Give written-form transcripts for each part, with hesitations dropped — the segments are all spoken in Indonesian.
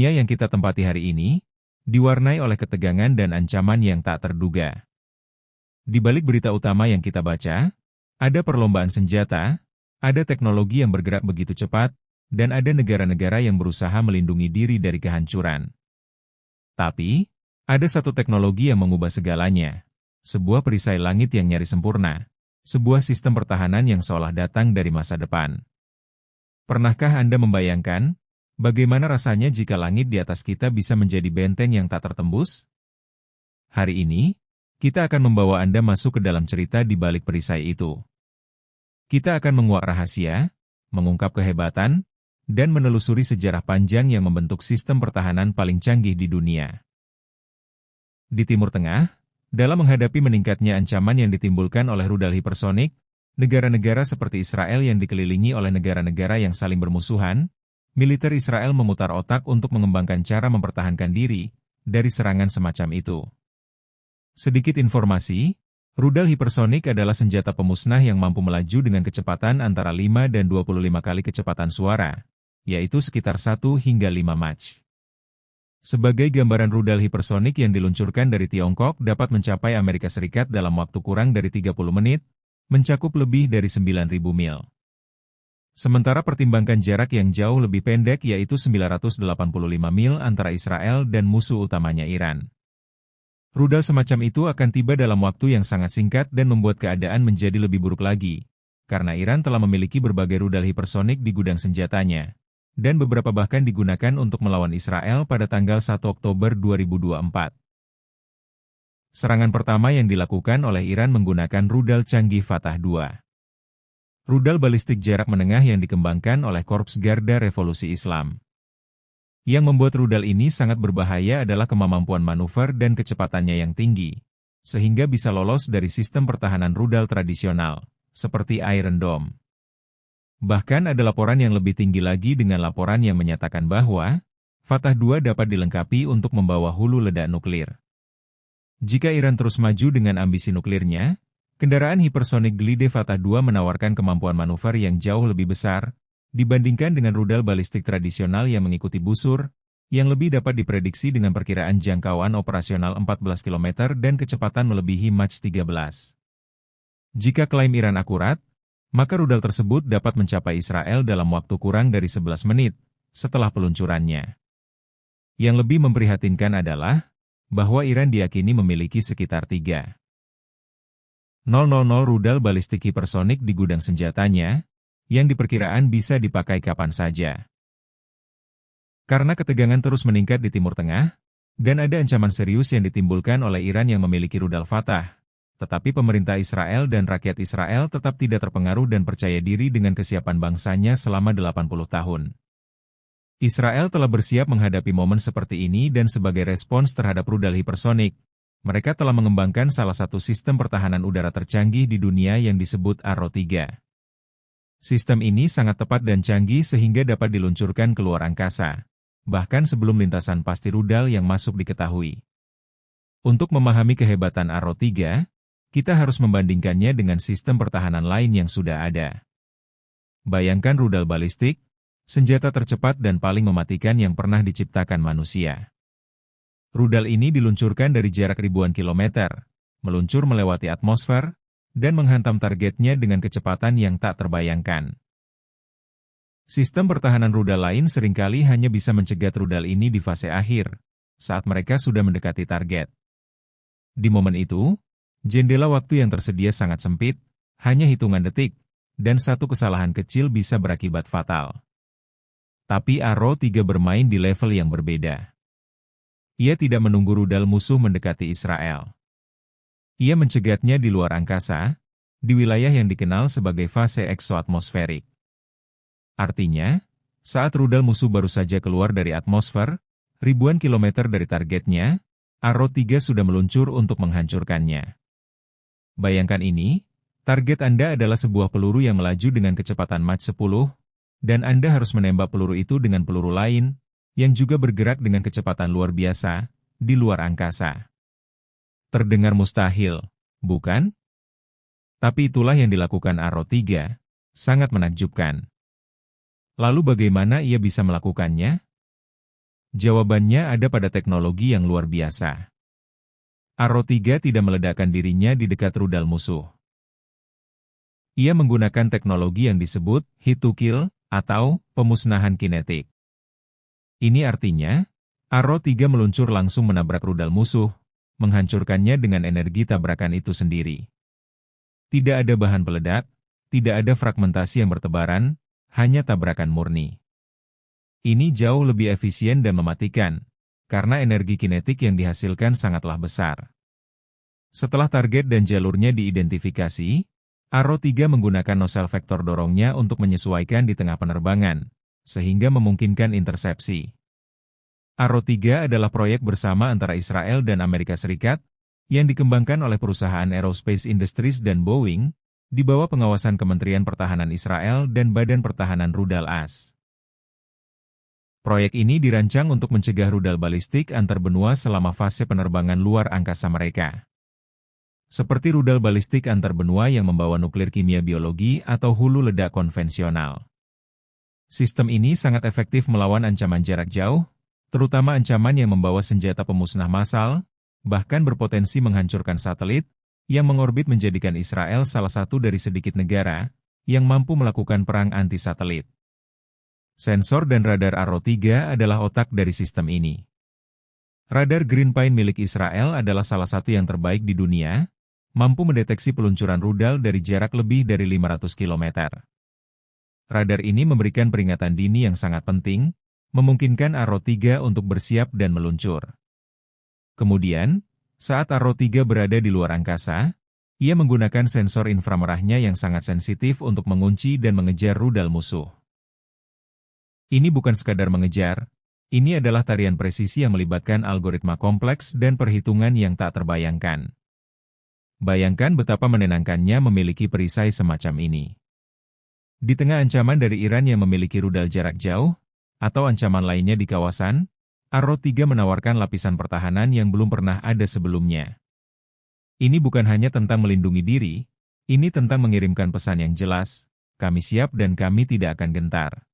Dunia yang kita tempati hari ini, diwarnai oleh ketegangan dan ancaman yang tak terduga. Di balik berita utama yang kita baca, ada perlombaan senjata, ada teknologi yang bergerak begitu cepat, dan ada negara-negara yang berusaha melindungi diri dari kehancuran. Tapi, ada satu teknologi yang mengubah segalanya. Sebuah perisai langit yang nyaris sempurna. Sebuah sistem pertahanan yang seolah datang dari masa depan. Pernahkah Anda membayangkan, bagaimana rasanya jika langit di atas kita bisa menjadi benteng yang tak tertembus? Hari ini, kita akan membawa Anda masuk ke dalam cerita di balik perisai itu. Kita akan menguak rahasia, mengungkap kehebatan, dan menelusuri sejarah panjang yang membentuk sistem pertahanan paling canggih di dunia. Di Timur Tengah, dalam menghadapi meningkatnya ancaman yang ditimbulkan oleh rudal hipersonik, negara-negara seperti Israel yang dikelilingi oleh negara-negara yang saling bermusuhan, militer Israel memutar otak untuk mengembangkan cara mempertahankan diri dari serangan semacam itu. Sedikit informasi, rudal hipersonik adalah senjata pemusnah yang mampu melaju dengan kecepatan antara 5 dan 25 kali kecepatan suara, yaitu sekitar 1 hingga 5 Mach. Sebagai gambaran, rudal hipersonik yang diluncurkan dari Tiongkok dapat mencapai Amerika Serikat dalam waktu kurang dari 30 menit, mencakup lebih dari 9.000 mil. Sementara pertimbangkan jarak yang jauh lebih pendek yaitu 985 mil antara Israel dan musuh utamanya Iran. Rudal semacam itu akan tiba dalam waktu yang sangat singkat dan membuat keadaan menjadi lebih buruk lagi, karena Iran telah memiliki berbagai rudal hipersonik di gudang senjatanya, dan beberapa bahkan digunakan untuk melawan Israel pada tanggal 1 Oktober 2024. Serangan pertama yang dilakukan oleh Iran menggunakan rudal canggih Fatah II. Rudal balistik jarak menengah yang dikembangkan oleh Korps Garda Revolusi Islam. Yang membuat rudal ini sangat berbahaya adalah kemampuan manuver dan kecepatannya yang tinggi, sehingga bisa lolos dari sistem pertahanan rudal tradisional, seperti Iron Dome. Bahkan ada laporan yang lebih tinggi lagi dengan laporan yang menyatakan bahwa Fatah II dapat dilengkapi untuk membawa hulu ledak nuklir. Jika Iran terus maju dengan ambisi nuklirnya, kendaraan hipersonik Glide Fatah II menawarkan kemampuan manuver yang jauh lebih besar dibandingkan dengan rudal balistik tradisional yang mengikuti busur, yang lebih dapat diprediksi dengan perkiraan jangkauan operasional 14 km dan kecepatan melebihi Mach 13. Jika klaim Iran akurat, maka rudal tersebut dapat mencapai Israel dalam waktu kurang dari 11 menit setelah peluncurannya. Yang lebih memprihatinkan adalah bahwa Iran diyakini memiliki sekitar 3.000 rudal balistik hipersonik di gudang senjatanya, yang diperkiraan bisa dipakai kapan saja. Karena ketegangan terus meningkat di Timur Tengah, dan ada ancaman serius yang ditimbulkan oleh Iran yang memiliki rudal Fatah, tetapi pemerintah Israel dan rakyat Israel tetap tidak terpengaruh dan percaya diri dengan kesiapan bangsanya selama 80 tahun. Israel telah bersiap menghadapi momen seperti ini dan sebagai respons terhadap rudal hipersonik, mereka telah mengembangkan salah satu sistem pertahanan udara tercanggih di dunia yang disebut Arrow 3. Sistem ini sangat tepat dan canggih sehingga dapat diluncurkan ke luar angkasa, bahkan sebelum lintasan pasti rudal yang masuk diketahui. Untuk memahami kehebatan Arrow 3, kita harus membandingkannya dengan sistem pertahanan lain yang sudah ada. Bayangkan rudal balistik, senjata tercepat dan paling mematikan yang pernah diciptakan manusia. Rudal ini diluncurkan dari jarak ribuan kilometer, meluncur melewati atmosfer, dan menghantam targetnya dengan kecepatan yang tak terbayangkan. Sistem pertahanan rudal lain seringkali hanya bisa mencegat rudal ini di fase akhir, saat mereka sudah mendekati target. Di momen itu, jendela waktu yang tersedia sangat sempit, hanya hitungan detik, dan satu kesalahan kecil bisa berakibat fatal. Tapi Arrow 3 bermain di level yang berbeda. Ia tidak menunggu rudal musuh mendekati Israel. Ia mencegatnya di luar angkasa, di wilayah yang dikenal sebagai fase eksoatmosferik. Artinya, saat rudal musuh baru saja keluar dari atmosfer, ribuan kilometer dari targetnya, Arrow 3 sudah meluncur untuk menghancurkannya. Bayangkan ini, target Anda adalah sebuah peluru yang melaju dengan kecepatan Mach 10, dan Anda harus menembak peluru itu dengan peluru lain, yang juga bergerak dengan kecepatan luar biasa, di luar angkasa. Terdengar mustahil, bukan? Tapi itulah yang dilakukan Arrow 3, sangat menakjubkan. Lalu bagaimana ia bisa melakukannya? Jawabannya ada pada teknologi yang luar biasa. Arrow 3 tidak meledakkan dirinya di dekat rudal musuh. Ia menggunakan teknologi yang disebut hit to kill atau pemusnahan kinetik. Ini artinya, Arrow 3 meluncur langsung menabrak rudal musuh, menghancurkannya dengan energi tabrakan itu sendiri. Tidak ada bahan peledak, tidak ada fragmentasi yang bertebaran, hanya tabrakan murni. Ini jauh lebih efisien dan mematikan, karena energi kinetik yang dihasilkan sangatlah besar. Setelah target dan jalurnya diidentifikasi, Arrow 3 menggunakan nozzle vektor dorongnya untuk menyesuaikan di tengah penerbangan, sehingga memungkinkan intersepsi. Arrow 3 adalah proyek bersama antara Israel dan Amerika Serikat, yang dikembangkan oleh perusahaan Aerospace Industries dan Boeing, di bawah pengawasan Kementerian Pertahanan Israel dan Badan Pertahanan Rudal AS. Proyek ini dirancang untuk mencegah rudal balistik antar benua selama fase penerbangan luar angkasa mereka. Seperti rudal balistik antar benua yang membawa nuklir kimia biologi atau hulu ledak konvensional. Sistem ini sangat efektif melawan ancaman jarak jauh, terutama ancaman yang membawa senjata pemusnah massal, bahkan berpotensi menghancurkan satelit, yang mengorbit menjadikan Israel salah satu dari sedikit negara yang mampu melakukan perang anti-satelit. Sensor dan radar Arrow 3 adalah otak dari sistem ini. Radar Green Pine milik Israel adalah salah satu yang terbaik di dunia, mampu mendeteksi peluncuran rudal dari jarak lebih dari 500 km. Radar ini memberikan peringatan dini yang sangat penting, memungkinkan Arrow 3 untuk bersiap dan meluncur. Kemudian, saat Arrow 3 berada di luar angkasa, ia menggunakan sensor inframerahnya yang sangat sensitif untuk mengunci dan mengejar rudal musuh. Ini bukan sekadar mengejar, ini adalah tarian presisi yang melibatkan algoritma kompleks dan perhitungan yang tak terbayangkan. Bayangkan betapa menenangkannya memiliki perisai semacam ini. Di tengah ancaman dari Iran yang memiliki rudal jarak jauh, atau ancaman lainnya di kawasan, Arrow 3 menawarkan lapisan pertahanan yang belum pernah ada sebelumnya. Ini bukan hanya tentang melindungi diri, ini tentang mengirimkan pesan yang jelas, kami siap dan kami tidak akan gentar.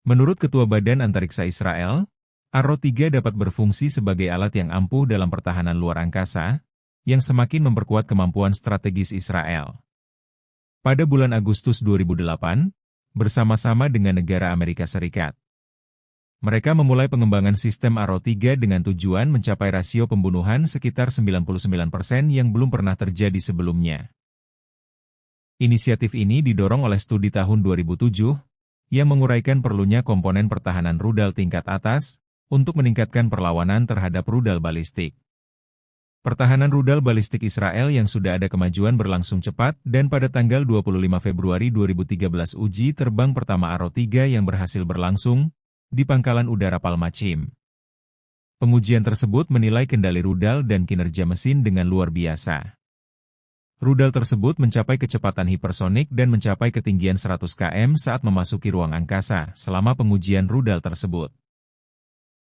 Menurut Ketua Badan Antariksa Israel, Arrow 3 dapat berfungsi sebagai alat yang ampuh dalam pertahanan luar angkasa, yang semakin memperkuat kemampuan strategis Israel. Pada bulan Agustus 2008, bersama-sama dengan negara Amerika Serikat, mereka memulai pengembangan sistem Arrow 3 dengan tujuan mencapai rasio pembunuhan sekitar 99% yang belum pernah terjadi sebelumnya. Inisiatif ini didorong oleh studi tahun 2007, yang menguraikan perlunya komponen pertahanan rudal tingkat atas untuk meningkatkan perlawanan terhadap rudal balistik. Pertahanan rudal balistik Israel yang sudah ada kemajuan berlangsung cepat dan pada tanggal 25 Februari 2013 uji terbang pertama Arrow 3 yang berhasil berlangsung di Pangkalan Udara Palmachim. Pengujian tersebut menilai kendali rudal dan kinerja mesin dengan luar biasa. Rudal tersebut mencapai kecepatan hipersonik dan mencapai ketinggian 100 km saat memasuki ruang angkasa selama pengujian rudal tersebut.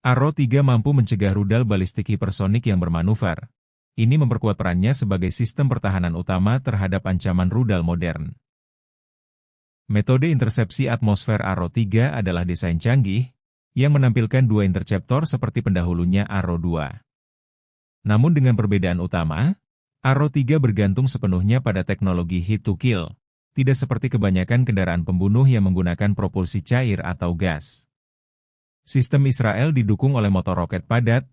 Arrow 3 mampu mencegah rudal balistik hipersonik yang bermanuver. Ini memperkuat perannya sebagai sistem pertahanan utama terhadap ancaman rudal modern. Metode intersepsi atmosfer Arrow 3 adalah desain canggih, yang menampilkan dua interceptor seperti pendahulunya Arrow 2. Namun dengan perbedaan utama, Arrow 3 bergantung sepenuhnya pada teknologi hit to kill, tidak seperti kebanyakan kendaraan pembunuh yang menggunakan propulsi cair atau gas. Sistem Israel didukung oleh motor roket padat,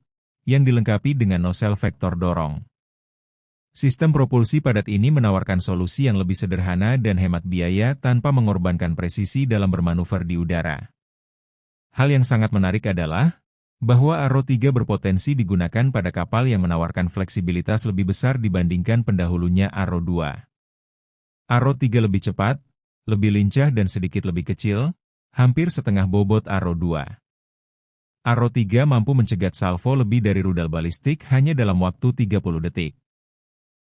yang dilengkapi dengan nozzle vektor dorong. Sistem propulsi padat ini menawarkan solusi yang lebih sederhana dan hemat biaya tanpa mengorbankan presisi dalam bermanuver di udara. Hal yang sangat menarik adalah, bahwa Arrow 3 berpotensi digunakan pada kapal yang menawarkan fleksibilitas lebih besar dibandingkan pendahulunya Arrow 2. Arrow 3 lebih cepat, lebih lincah dan sedikit lebih kecil, hampir setengah bobot Arrow 2. Arrow 3 mampu mencegat salvo lebih dari rudal balistik hanya dalam waktu 30 detik.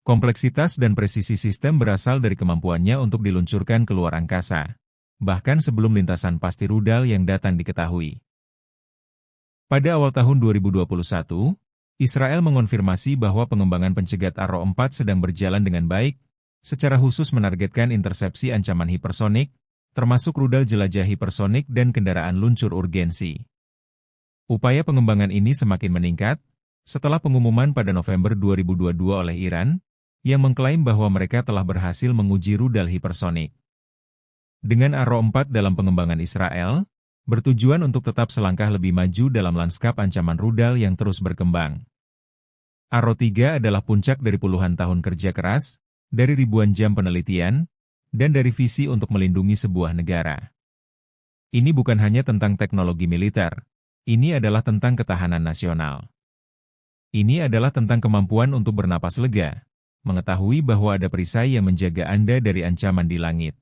Kompleksitas dan presisi sistem berasal dari kemampuannya untuk diluncurkan ke luar angkasa, bahkan sebelum lintasan pasti rudal yang datang diketahui. Pada awal tahun 2021, Israel mengonfirmasi bahwa pengembangan pencegat Arrow 4 sedang berjalan dengan baik, secara khusus menargetkan intersepsi ancaman hipersonik, termasuk rudal jelajah hipersonik dan kendaraan luncur urgensi. Upaya pengembangan ini semakin meningkat setelah pengumuman pada November 2022 oleh Iran, yang mengklaim bahwa mereka telah berhasil menguji rudal hipersonik. Dengan Arrow 4 dalam pengembangan Israel, bertujuan untuk tetap selangkah lebih maju dalam lanskap ancaman rudal yang terus berkembang. Arrow 3 adalah puncak dari puluhan tahun kerja keras, dari ribuan jam penelitian, dan dari visi untuk melindungi sebuah negara. Ini bukan hanya tentang teknologi militer, ini adalah tentang ketahanan nasional. Ini adalah tentang kemampuan untuk bernapas lega, mengetahui bahwa ada perisai yang menjaga Anda dari ancaman di langit.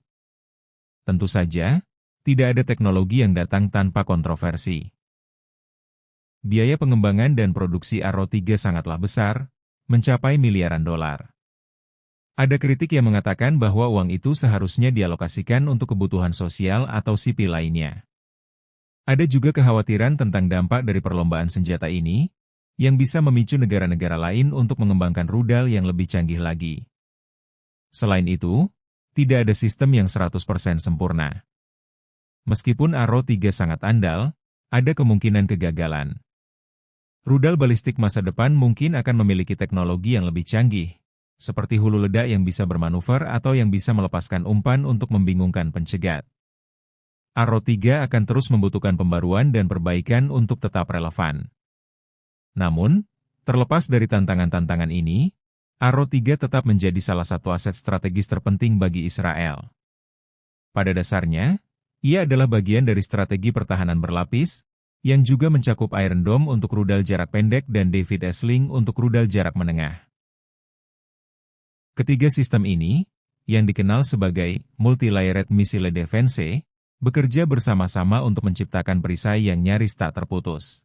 Tentu saja, tidak ada teknologi yang datang tanpa kontroversi. Biaya pengembangan dan produksi Arrow 3 sangatlah besar, mencapai miliaran dolar. Ada kritik yang mengatakan bahwa uang itu seharusnya dialokasikan untuk kebutuhan sosial atau sipil lainnya. Ada juga kekhawatiran tentang dampak dari perlombaan senjata ini, yang bisa memicu negara-negara lain untuk mengembangkan rudal yang lebih canggih lagi. Selain itu, tidak ada sistem yang 100% sempurna. Meskipun Arrow 3 sangat andal, ada kemungkinan kegagalan. Rudal balistik masa depan mungkin akan memiliki teknologi yang lebih canggih, seperti hulu ledak yang bisa bermanuver atau yang bisa melepaskan umpan untuk membingungkan pencegat. Arrow 3 akan terus membutuhkan pembaruan dan perbaikan untuk tetap relevan. Namun, terlepas dari tantangan-tantangan ini, Arrow 3 tetap menjadi salah satu aset strategis terpenting bagi Israel. Pada dasarnya, ia adalah bagian dari strategi pertahanan berlapis, yang juga mencakup Iron Dome untuk rudal jarak pendek dan David Sling untuk rudal jarak menengah. Ketiga sistem ini, yang dikenal sebagai Multi-Layered Missile Defense, bekerja bersama-sama untuk menciptakan perisai yang nyaris tak terputus.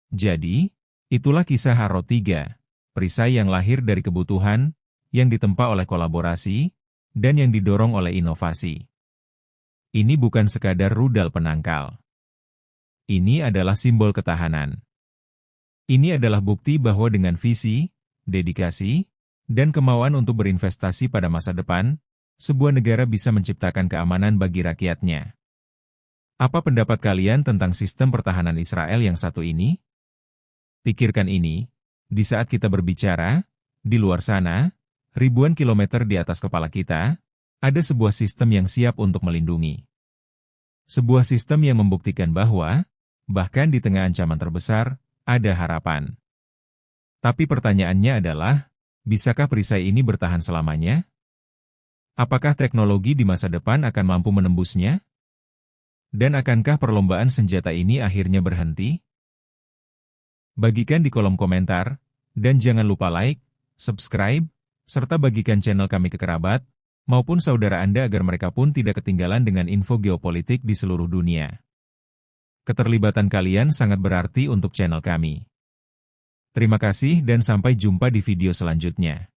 Jadi, itulah kisah Arrow 3, perisai yang lahir dari kebutuhan, yang ditempa oleh kolaborasi, dan yang didorong oleh inovasi. Ini bukan sekadar rudal penangkal. Ini adalah simbol ketahanan. Ini adalah bukti bahwa dengan visi, dedikasi, dan kemauan untuk berinvestasi pada masa depan, sebuah negara bisa menciptakan keamanan bagi rakyatnya. Apa pendapat kalian tentang sistem pertahanan Israel yang satu ini? Pikirkan ini, di saat kita berbicara, di luar sana, ribuan kilometer di atas kepala kita, ada sebuah sistem yang siap untuk melindungi. Sebuah sistem yang membuktikan bahwa, bahkan di tengah ancaman terbesar, ada harapan. Tapi pertanyaannya adalah, bisakah perisai ini bertahan selamanya? Apakah teknologi di masa depan akan mampu menembusnya? Dan akankah perlombaan senjata ini akhirnya berhenti? Bagikan di kolom komentar, dan jangan lupa like, subscribe, serta bagikan channel kami ke kerabat, maupun saudara Anda agar mereka pun tidak ketinggalan dengan info geopolitik di seluruh dunia. Keterlibatan kalian sangat berarti untuk channel kami. Terima kasih dan sampai jumpa di video selanjutnya.